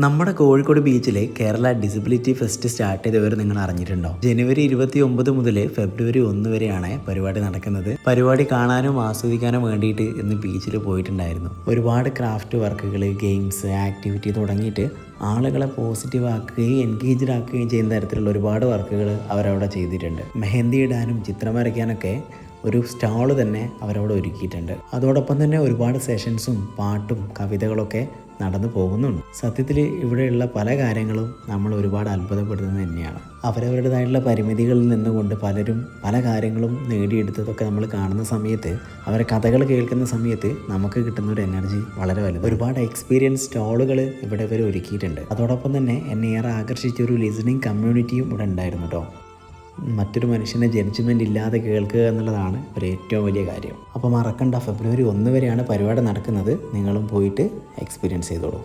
നമ്മുടെ കോഴിക്കോട് ബീച്ചിലെ Kerala disability fest start ചെയ്തവർ നിങ്ങൾ അറിഞ്ഞിട്ടുണ്ടോ? ജനുവരി 29 മുതൽ ഫെബ്രുവരി 1 വരെയാണ് പരിപാടി നടക്കുന്നത്. പരിപാടി കാണാനും ആസ്വദിക്കാനും വേണ്ടിയിട്ട് ഇന്ന് ബീച്ചിൽ പോയിട്ടുണ്ടായിരുന്നു. ഒരുപാട് ക്രാഫ്റ്റ് വർക്കുകൾ, ഗെയിംസ്, ആക്ടിവിറ്റി തുടങ്ങിയിട്ട് ആളുകളെ പോസിറ്റീവ് ആക്കുകയും എൻഗേജ്ഡ് ആക്കുകയും ചെയ്യുന്ന തരത്തിലുള്ള ഒരുപാട് വർക്കുകൾ അവരവിടെ ചെയ്തിട്ടുണ്ട്. മെഹന്തി ഇടാനും ചിത്രം വരയ്ക്കാനൊക്കെ ഒരു സ്റ്റാൾ തന്നെ അവരവിടെ ഒരുക്കിയിട്ടുണ്ട്. അതോടൊപ്പം തന്നെ ഒരുപാട് സെഷൻസും പാട്ടും കവിതകളൊക്കെ നടന്നു പോകുന്നുണ്ട്. സത്യത്തിൽ ഇവിടെയുള്ള പല കാര്യങ്ങളും നമ്മൾ ഒരുപാട് അത്ഭുതപ്പെടുന്നത് തന്നെയാണ്. അവരവരുടേതായിട്ടുള്ള പരിമിതികളിൽ നിന്നുകൊണ്ട് പലരും പല കാര്യങ്ങളും നേടിയെടുത്തതൊക്കെ നമ്മൾ കാണുന്ന സമയത്ത്, അവരെ കഥകൾ കേൾക്കുന്ന സമയത്ത് നമുക്ക് കിട്ടുന്ന ഒരു എനർജി വളരെ വലുത്. ഒരുപാട് എക്സ്പീരിയൻസ് സ്റ്റാളുകൾ ഇവിടെ ഇവർ ഒരുക്കിയിട്ടുണ്ട്. അതോടൊപ്പം തന്നെ എന്നെ ഏറെ ആകർഷിച്ച ഒരു ലിസണിങ് കമ്മ്യൂണിറ്റിയും ഇവിടെ ഉണ്ടായിരുന്നു കേട്ടോ. മറ്റൊരു മനുഷ്യനെ ജഡ്ജ്മെൻ്റ് ഇല്ലാതെ കേൾക്കുക എന്നുള്ളതാണ് ഒരു ഏറ്റവും വലിയ കാര്യം. അപ്പോൾ മറക്കണ്ട, ഫെബ്രുവരി 1 വരെയാണ് പരിപാടി നടക്കുന്നത്. നിങ്ങളും പോയിട്ട് എക്സ്പീരിയൻസ് ചെയ്തോളൂ.